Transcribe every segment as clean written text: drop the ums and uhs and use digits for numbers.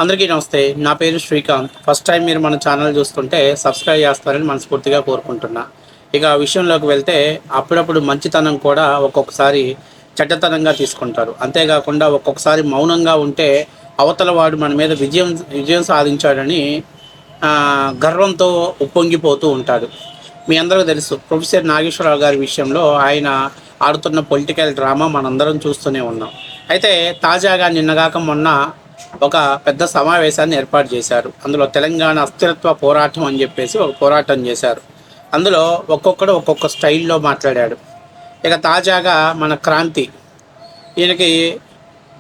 అందరికీ నమస్తే. నా పేరు శ్రీకాంత్. ఫస్ట్ టైం మీరు మన ఛానల్ చూస్తుంటే సబ్స్క్రైబ్ చేస్తారని మనస్ఫూర్తిగా కోరుకుంటున్నా. ఇక ఆ విషయంలోకి వెళ్తే అప్పుడప్పుడు మంచితనం కూడా ఒక్కొక్కసారి చెడ్డతనంగా తీసుకుంటారు. అంతేకాకుండా ఒక్కొక్కసారి మౌనంగా ఉంటే అవతల వాడు మన మీద విజయం సాధించాడని గర్వంతో ఉప్పొంగిపోతూ ఉంటాడు. మీ అందరికీ తెలుసు ప్రొఫెసర్ నాగేశ్వరరావు గారి విషయంలో ఆయన ఆడుతున్న పొలిటికల్ డ్రామా మనందరం చూస్తూనే ఉన్నాం. అయితే తాజాగా నిన్నగాక మొన్న ఒక పెద్ద సమావేశాన్ని ఏర్పాటు చేశారు. అందులో తెలంగాణ అస్థిరత్వ పోరాటం అని చెప్పేసి ఒక పోరాటం చేశారు. అందులో ఒక్కొక్కడు ఒక్కొక్క స్టైల్లో మాట్లాడాడు. ఇక తాజాగా మన క్రాంతి ఈయనకి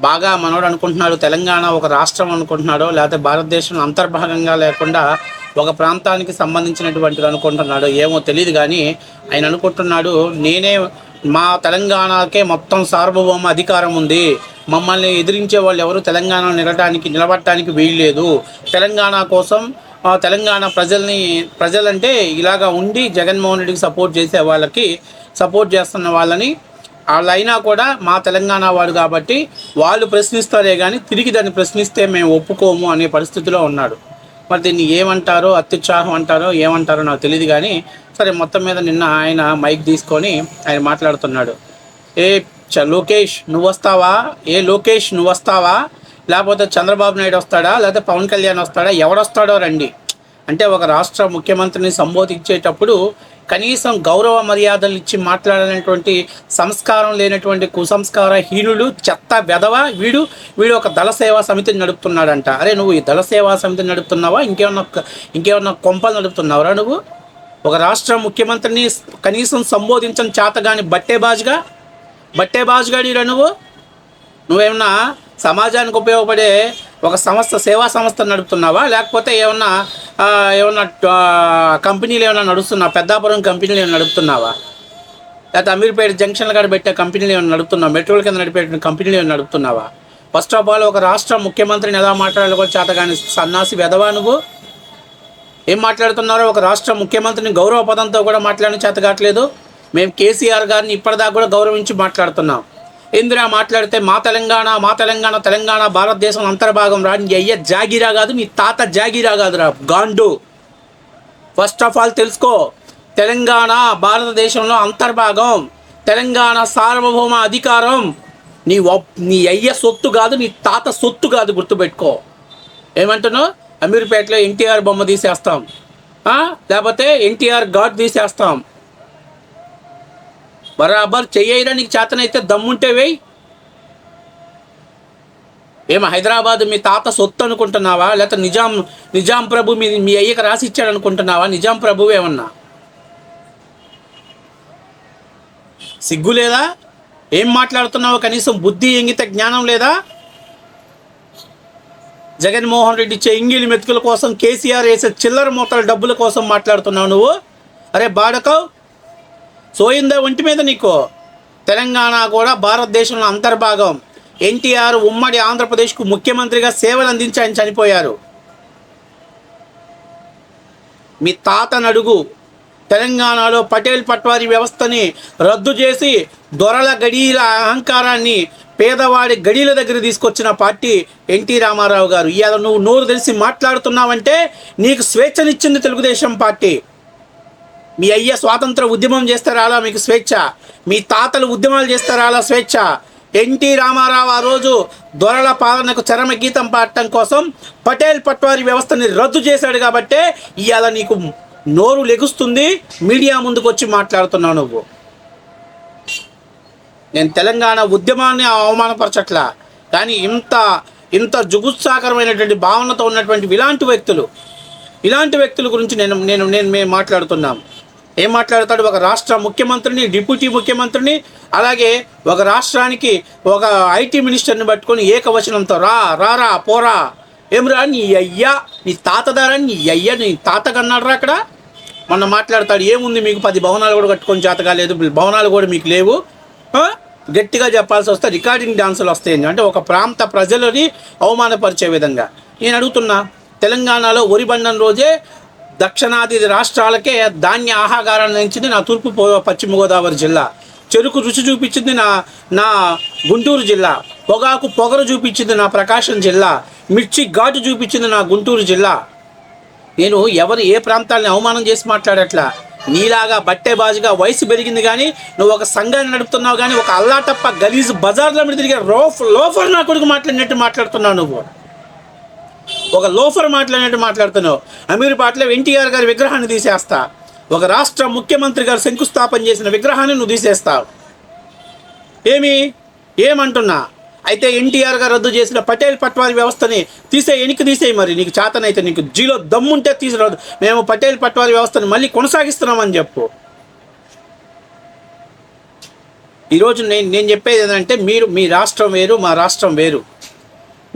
బాగా మనోడు అనుకుంటున్నాడు తెలంగాణ ఒక రాష్ట్రం అనుకుంటున్నాడో లేకపోతే భారతదేశం అంతర్భాగంగా లేకుండా ఒక ప్రాంతానికి సంబంధించినటువంటిది అనుకుంటున్నాడో ఏమో తెలియదు. కానీ ఆయన అనుకుంటున్నాడు నేనే మా తెలంగాణకే మొత్తం సార్వభౌమ అధికారం ఉంది, మమ్మల్ని ఎదిరించే వాళ్ళు ఎవరు తెలంగాణ నిలబడటానికి వీల్లేదు, తెలంగాణ కోసం తెలంగాణ ప్రజలంటే ఇలాగా ఉండి జగన్మోహన్ రెడ్డికి సపోర్ట్ చేసే వాళ్ళకి సపోర్ట్ చేస్తున్న వాళ్ళని వాళ్ళైనా కూడా మా తెలంగాణ వాడు కాబట్టి వాళ్ళు ప్రశ్నిస్తారే కానీ తిరిగి దాన్ని ప్రశ్నిస్తే మేము ఒప్పుకోము అనే పరిస్థితిలో ఉన్నాడు. మరి దీన్ని ఏమంటారో అత్యుత్సాహం అంటారో ఏమంటారో నాకు తెలియదు. కానీ సరే మొత్తం మీద నిన్న ఆయన మైక్ తీసుకొని ఆయన మాట్లాడుతున్నాడు. లోకేష్ నువ్వు వస్తావా, లోకేష్ నువ్వు వస్తావా, లేకపోతే చంద్రబాబు నాయుడు వస్తాడా, లేకపోతే పవన్ కళ్యాణ్ వస్తాడా, ఎవడొస్తాడో రండి అంటే ఒక రాష్ట్ర ముఖ్యమంత్రిని సంబోధించేటప్పుడు కనీసం గౌరవ మర్యాదలు ఇచ్చి మాట్లాడాలనేటువంటి సంస్కారం లేనటువంటి కుసంస్కార హీనుడు చెత్త వెధవ వీడు ఒక దళ సేవా సమితిని నడుపుతున్నాడంట. అరే నువ్వు ఈ దళ సేవా సమితిని నడుపుతున్నావా, ఇంకేమన్నా కొంపలు నడుపుతున్నావురా నువ్వు? ఒక రాష్ట్ర ముఖ్యమంత్రిని కనీసం సంబోధించని చేతగాని బట్టేబాజుగాడిరా నువ్వేమన్నా సమాజానికి ఉపయోగపడే ఒక సేవా సంస్థ నడుపుతున్నావా, లేకపోతే ఏమన్నా కంపెనీలు ఏమైనా నడుస్తున్నావా, పెద్దాపురం కంపెనీలు ఏమైనా నడుపుతున్నావా, లేకపోతే అమీర్పేట జంక్షన్ల కాడ పెట్టే కంపెనీలు ఏమైనా నడుపుతున్నావా, మెట్రోల కింద నడిపే కంపెనీలు ఏమైనా నడుపుతున్నావా? ఫస్ట్ ఆఫ్ ఆల్ ఒక రాష్ట్ర ముఖ్యమంత్రిని ఎలా మాట్లాడాలో చేత కానీ సన్నాసి వెధవా నువ్వు ఏం మాట్లాడుతున్నారో? ఒక రాష్ట్ర ముఖ్యమంత్రిని గౌరవ పదంతో కూడా మాట్లాడిన చేత కావట్లేదు. మేము కేసీఆర్ గారిని ఇప్పటిదాకా కూడా గౌరవించి మాట్లాడుతున్నాం. ఇందిరా మాట్లాడితే మా తెలంగాణ భారతదేశం అంతర్భాగం రా, నీ అయ్య జాగిరా కాదు, నీ తాత జాగిరా కాదురా గాండు. ఫస్ట్ ఆఫ్ ఆల్ తెలుసుకో, తెలంగాణ భారతదేశంలో అంతర్భాగం, తెలంగాణ సార్వభౌమ అధికారం నీ అయ్య సొత్తు కాదు, నీ తాత సొత్తు కాదు, గుర్తుపెట్టుకో. ఏమంటున్నావు? అమీర్పేటలో ఎన్టీఆర్ బొమ్మ తీసేస్తాం, లేకపోతే ఎన్టీఆర్ ఘాట్ తీసేస్తాం. బరాబర్ చెయ్యరా, నీకు చేతనైతే దమ్ముంటే వేయి. ఏమో హైదరాబాద్ మీ తాత సొత్తు అనుకుంటున్నావా, లేకపోతే నిజాం ప్రభు మీ అయ్యకి రాసి ఇచ్చాడు అనుకుంటున్నావా? నిజాం ప్రభు ఏమన్నా సిగ్గు లేదా? ఏం మాట్లాడుతున్నావో కనీసం బుద్ధి ఇంగిత జ్ఞానం లేదా? జగన్మోహన్ రెడ్డి ఇచ్చే ఇంగిలి మెతుకుల కోసం, కేసీఆర్ వేసే చిల్లర మూతల డబ్బుల కోసం మాట్లాడుతున్నావు నువ్వు. అరే బాడకవ్ సోయిందా ఒంటి మీద నీకు? తెలంగాణ కూడా భారతదేశంలో అంతర్భాగం. ఎన్టీఆర్ ఉమ్మడి ఆంధ్రప్రదేశ్కు ముఖ్యమంత్రిగా సేవలు అందించి ఆయన చనిపోయారు. మీ తాత నడుగు తెలంగాణలో పటేల్ పట్వారీ వ్యవస్థని రద్దు చేసి దొరల గడీల అహంకారాన్ని పేదవాడి గడీల దగ్గర తీసుకొచ్చిన పార్టీ ఎన్టీ రామారావు గారు. ఇవాళ నువ్వు నోరు తెలిసి మాట్లాడుతున్నావంటే నీకు స్వేచ్ఛనిచ్చింది తెలుగుదేశం పార్టీ. మీ అయ్య స్వాతంత్ర ఉద్యమం చేస్తే రాలా మీకు స్వేచ్ఛ, మీ తాతలు ఉద్యమాలు చేస్తే రాలా స్వేచ్ఛ. ఎన్టీ రామారావు ఆ రోజు దొరల పాలనకు చరమ గీతం పాడటం కోసం పటేల్ పట్వారీ వ్యవస్థని రద్దు చేశాడు కాబట్టే ఇవాళ నీకు నోరు లెగుస్తుంది, మీడియా ముందుకు వచ్చి మాట్లాడుతున్నావు నువ్వు. నేను తెలంగాణ ఉద్యమాన్ని అవమానపరచట్లా, కానీ ఇంత జుగుత్సాకరమైనటువంటి భావనతో ఉన్నటువంటి ఇలాంటి వ్యక్తుల గురించి మేము మాట్లాడుతున్నాం. ఏం మాట్లాడతాడు? ఒక రాష్ట్ర ముఖ్యమంత్రిని, డిప్యూటీ ముఖ్యమంత్రిని, అలాగే ఒక రాష్ట్రానికి ఒక ఐటీ మినిస్టర్ని పట్టుకొని ఏకవచనంతో రా పోరా, ఏమిరా నీ అయ్యా, నీ తాత దారా, నీ తాత కన్నాడు రా. అక్కడ మొన్న మాట్లాడతాడు, ఏముంది మీకు 10 భవనాలు కూడా కట్టుకొని చేత కాలేదు, భవనాలు కూడా మీకు లేవు. గట్టిగా చెప్పాల్సి వస్తే రికార్డింగ్ డాన్సులు వస్తాయి అంటే ఒక ప్రాంత ప్రజలని అవమానపరిచే విధంగా. నేను అడుగుతున్నా, తెలంగాణలో వరిబండం రోజే దక్షిణాది రాష్ట్రాలకే ధాన్య ఆహాగారాన్ని ఇచ్చింది నా పశ్చిమ గోదావరి జిల్లా. చెరుకు రుచి చూపించింది నా గుంటూరు జిల్లా. పొగాకు పొగరు చూపించింది నా ప్రకాశం జిల్లా, మిర్చి ఘాటు చూపించింది నా గుంటూరు జిల్లా. నేను ఎవరు ఏ ప్రాంతాలని అవమానం చేసి మాట్లాడట్లా. నీలాగా బట్టేబాజుగా వయసు పెరిగింది కానీ నువ్వు ఒక సంఘాన్ని నడుపుతున్నావు, కానీ ఒక అల్లాటప్ప గలీజు బజార్లో మీద తిరిగే లోఫర్ నా కొడుకు మాట్లాడినట్టు మాట్లాడుతున్నావు. నువ్వు ఒక లోఫర్ మాట్లాడినట్టు మాట్లాడుతున్నావు. అమీర్పేటలో ఎన్టీఆర్ గారి విగ్రహాన్ని తీసేస్తా, ఒక రాష్ట్ర ముఖ్యమంత్రి గారు శంకుస్థాపన చేసిన విగ్రహాన్ని నువ్వు తీసేస్తావు. ఏమంటున్నా? అయితే ఎన్టీఆర్ గారు రద్దు చేసిన పటేల్ పట్వారీ వ్యవస్థని ఎనికి తీసేయి. మరి నీకు చేతనైతే, నీకు జీలో దమ్ముంటే తీసుకురాదు. మేము పటేల్ పట్వారీ వ్యవస్థని మళ్ళీ కొనసాగిస్తున్నామని చెప్పు. ఈరోజు నేను చెప్పేది ఏంటంటే, మీ రాష్ట్రం వేరు, మా రాష్ట్రం వేరు.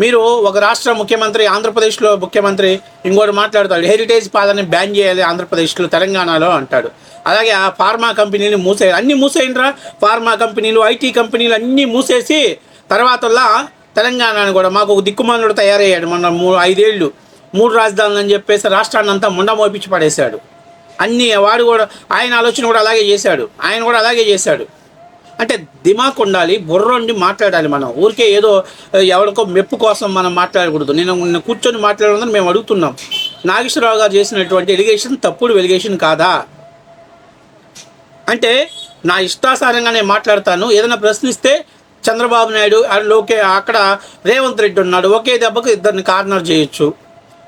మీరు ఒక రాష్ట్ర ముఖ్యమంత్రి, ఆంధ్రప్రదేశ్లో ముఖ్యమంత్రి ఇంకోటి మాట్లాడతాడు, హెరిటేజ్ పాలని బ్యాన్ చేయాలి ఆంధ్రప్రదేశ్లో, తెలంగాణలో అంటాడు. అలాగే ఆ ఫార్మా కంపెనీలు అన్నీ మూసేయండిరా. ఫార్మా కంపెనీలు, ఐటీ కంపెనీలు అన్నీ మూసేసి తర్వాతల్లా తెలంగాణని కూడా మాకు ఒక దిక్కుమానుడు తయారయ్యాడు. మొన్న 5 ఏళ్ళు 3 రాజధానులు అని చెప్పేసి రాష్ట్రాన్ని అంతా ముండ మోపించి పడేశాడు. అన్నీ వాడు కూడా, ఆయన ఆలోచన కూడా అలాగే చేశాడు. అంటే దిమాక్ ఉండాలి, బుర్రండి మాట్లాడాలి. మనం ఊరికే ఏదో ఎవరికో మెప్పు కోసం మనం మాట్లాడకూడదు. నేను కూర్చొని మాట్లాడదని మేము అడుగుతున్నాం. నాగేశ్వరరావు గారు చేసినటువంటి ఎలిగేషన్ తప్పుడు ఎలిగేషన్ కాదా అంటే, నా ఇష్టాసారంగా నేను మాట్లాడతాను. ఏదైనా ప్రశ్నిస్తే చంద్రబాబు నాయుడు అక్కడ రేవంత్ రెడ్డి ఉన్నాడు, ఒకే దెబ్బకు ఇద్దరిని కార్నర్ చేయొచ్చు.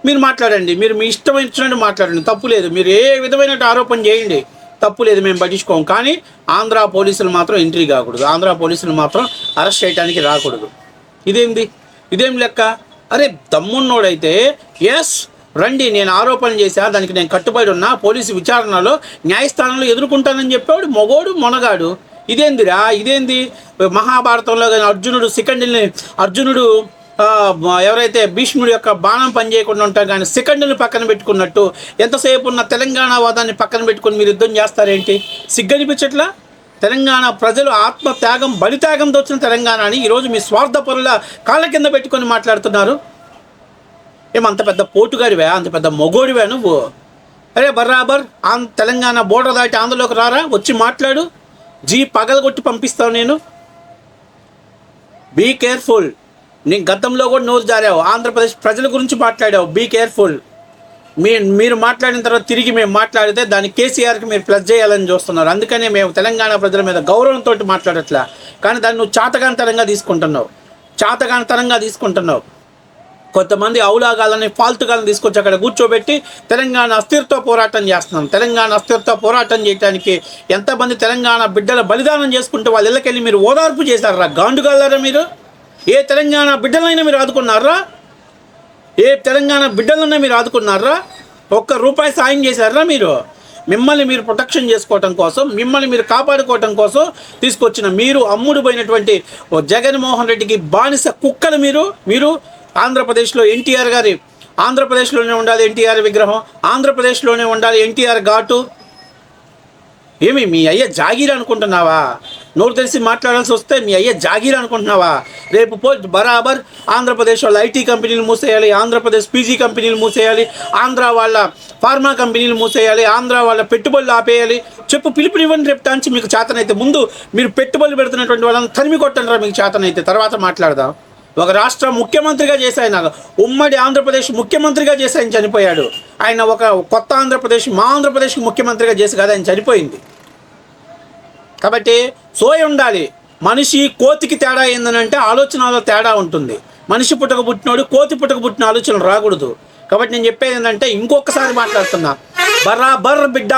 మీరు మాట్లాడండి, మీరు మీ ఇష్టమైనట్టు మాట్లాడండి, తప్పు లేదు. మీరు ఏ విధమైన ఆరోపణ చేయండి, తప్పు లేదు, మేము పట్టించుకోం. కానీ ఆంధ్ర పోలీసులు మాత్రం ఎంట్రీ కాకూడదు, ఆంధ్ర పోలీసులు మాత్రం అరెస్ట్ చేయడానికి రాకూడదు. ఇదేం లెక్క? అరే దమ్మున్నోడైతే ఎస్ రండి, నేను ఆరోపణ చేశా, దానికి నేను కట్టుబడి ఉన్నా, పోలీసు విచారణలో న్యాయస్థానంలో ఎదుర్కొంటానని చెప్పాడు మొగోడు మొనగాడు. ఇదేంది మహాభారతంలో కానీ అర్జునుడు ఎవరైతే భీష్ముడి యొక్క బాణం పనిచేయకుండా ఉంటారు కానీ సెకండ్ని పక్కన పెట్టుకున్నట్టు ఎంతసేపు ఉన్న తెలంగాణ వాదాన్ని పక్కన పెట్టుకుని మీరు యుద్ధం చేస్తారేంటి? సిగ్గనిపించట్లా? తెలంగాణ ప్రజలు ఆత్మత్యాగం బలిత్యాగంతో వచ్చిన తెలంగాణని ఈరోజు మీ స్వార్థపరుల కాళ్ళ కింద పెట్టుకొని మాట్లాడుతున్నారు. ఏమంత పెద్ద పోటుగాడివా, అంత పెద్ద మొగోడివా నువ్వు? అరే బరాబర్ తెలంగాణ బోర్డర్ దాటి ఆంధ్రలోకి రారా, వచ్చి మాట్లాడు, పగలగొట్టి పంపిస్తావు. నేను బీ కేర్ఫుల్. నేను గతంలో కూడా నోరు జారావు, ఆంధ్రప్రదేశ్ ప్రజల గురించి మాట్లాడావు. Be careful. మీరు మాట్లాడిన తర్వాత తిరిగి మేము మాట్లాడితే దాన్ని కేసీఆర్కి మీరు ప్లస్ చేయాలని చూస్తున్నారు. అందుకనే మేము తెలంగాణ ప్రజల మీద గౌరవంతో మాట్లాడట్లా. కానీ దాన్ని నువ్వు చాతగానితనంగా తీసుకుంటున్నావు. కొంతమంది ఔలాగాలని ఫాల్తుగాలను తీసుకొచ్చి అక్కడ కూర్చోబెట్టి తెలంగాణ అస్థిరత్వ పోరాటం చేస్తున్నాం. తెలంగాణ అస్థిరత్వ పోరాటం చేయడానికి ఎంతమంది తెలంగాణ బిడ్డల బలిదానం చేసుకుంటే వాళ్ళ ఇళ్ళకెళ్ళి మీరు ఓదార్పు చేశారా? గాండుగాలారా మీరు? ఏ తెలంగాణ బిడ్డలైనా మీరు ఆదుకున్నారా? ₹1 సాయం చేశారా మీరు? మిమ్మల్ని మీరు ప్రొటెక్షన్ చేసుకోవటం కోసం, మిమ్మల్ని మీరు కాపాడుకోవటం కోసం తీసుకొచ్చిన మీరు అమ్ముడు పోయినటువంటి జగన్మోహన్ రెడ్డికి బానిస కుక్కలు మీరు. ఆంధ్రప్రదేశ్లో ఆంధ్రప్రదేశ్లోనే ఉండాలి ఎన్టీఆర్ విగ్రహం, ఆంధ్రప్రదేశ్లోనే ఉండాలి ఎన్టీఆర్ ఘాటు. మీ అయ్య జాగీర్ అనుకుంటున్నావా? నోరు తెలిసి మాట్లాడాల్సి వస్తే మీ అయ్య జాగీర్ అనుకుంటున్నావా? రేపు బరాబర్ ఆంధ్రప్రదేశ్ వాళ్ళ ఐటీ కంపెనీలు మూసేయాలి, ఆంధ్రప్రదేశ్ పీజీ కంపెనీలు మూసేయాలి, ఆంధ్ర వాళ్ళ ఫార్మా కంపెనీలు మూసేయాలి, ఆంధ్ర వాళ్ళ పెట్టుబడులు ఆపేయాలి. పిలుపునివ్వండి రేపు టాంచి. మీకు చేతనైతే ముందు మీరు పెట్టుబడులు పెడుతున్నటువంటి వాళ్ళని తరిమి కొట్టండి రా, మీకు చేతనైతే. తర్వాత మాట్లాడదాం. ఒక రాష్ట్ర ముఖ్యమంత్రిగా చేసి ఆయన ఉమ్మడి ఆంధ్రప్రదేశ్ ముఖ్యమంత్రిగా చేసి ఆయన చనిపోయాడు. ఆయన ఒక కొత్త ఆంధ్రప్రదేశ్, మా ఆంధ్రప్రదేశ్ ముఖ్యమంత్రిగా చేసి కదా ఆయన చనిపోయింది. కాబట్టి సోయి ఉండాలి. మనిషి కోతికి తేడా ఏందనంటే ఆలోచనలో తేడా ఉంటుంది. మనిషి పుట్టినోడు కోతి పుట్టిన ఆలోచనలు రాకూడదు. కాబట్టి నేను చెప్పేది ఏంటంటే, ఇంకొకసారి మాట్లాడుతున్నా, బరాబర్ బిడ్డ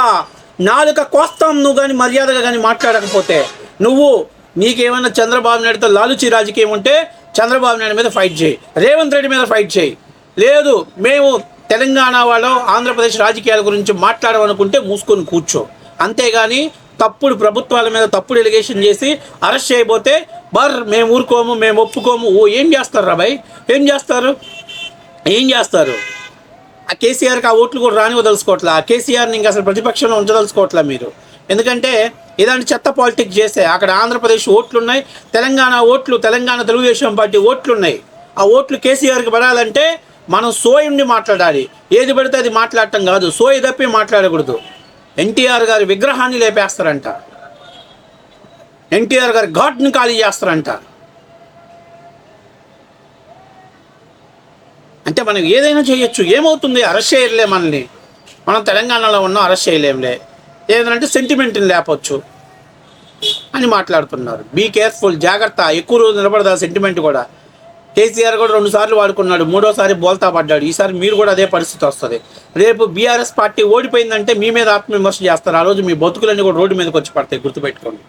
నాలుక కోస్తాం. నువ్వు కానీ మర్యాదగా కానీ మాట్లాడకపోతే, నీకేమైనా చంద్రబాబు నాయుడుతో లాలుచి రాజకీయం ఉంటే చంద్రబాబు నాయుడు మీద ఫైట్ చేయి, రేవంత్ రెడ్డి మీద ఫైట్ చేయి. లేదు మేము తెలంగాణ వాళ్ళు ఆంధ్రప్రదేశ్ రాజకీయాల గురించి మాట్లాడమనుకుంటే మూసుకొని కూర్చో. అంతేగాని తప్పుడు ప్రభుత్వాల మీద తప్పుడు ఎలిగేషన్ చేసి అరెస్ట్ చేయబోతే మేము ఊరుకోము, మేము ఒప్పుకోము. ఏం చేస్తారు రా భయ్? ఏం చేస్తారు? ఆ కేసీఆర్కి ఆ ఓట్లు కూడా రానివ్వదలుచుకోవట్లా. ఆ కేసీఆర్ని ఇంకా అసలు ప్రతిపక్షంలో ఉంచదలుచుకోవట్లా మీరు. ఎందుకంటే ఇలాంటి చెత్త పాలిటిక్స్ చేస్తే అక్కడ ఆంధ్రప్రదేశ్ ఓట్లున్నాయి, తెలంగాణ తెలుగుదేశం పార్టీ ఓట్లున్నాయి. ఆ ఓట్లు కేసీఆర్కి పడాలంటే మనం సోయుండి మాట్లాడాలి. ఏది పడితే అది మాట్లాడటం కాదు, సోయి తప్పి మాట్లాడకూడదు. ఎన్టీఆర్ గారి విగ్రహాన్ని లేపేస్తారంట, ఎన్టీఆర్ గారి ఘాట్ని ఖాళీ చేస్తారంట. అంటే మనం ఏదైనా చేయొచ్చు, ఏమవుతుంది, అరెస్ట్ చేయలే మనల్ని, మనం తెలంగాణలో ఉన్నాం, అరెస్ట్ చేయలేంలే, ఏదంటే సెంటిమెంట్ని లేపొచ్చు అని మాట్లాడుతున్నారు. బీ కేర్ఫుల్, జాగ్రత్త, ఎక్కువ రోజు నిలబడదా సెంటిమెంట్ కూడా. కేసీఆర్ కూడా 2 సార్లు వాడుకున్నాడు, 3వసారి బోల్తా పడ్డాడు. ఈసారి మీరు కూడా అదే పరిస్థితి వస్తుంది. రేపు బీఆర్ఎస్ పార్టీ ఓడిపోయిందంటే మీ మీద ఆత్మవిమర్శ చేస్తారు. ఆ రోజు మీ బతుకులన్నీ కూడా రోడ్డు మీదకి వచ్చి పడతాయి, గుర్తుపెట్టుకోండి.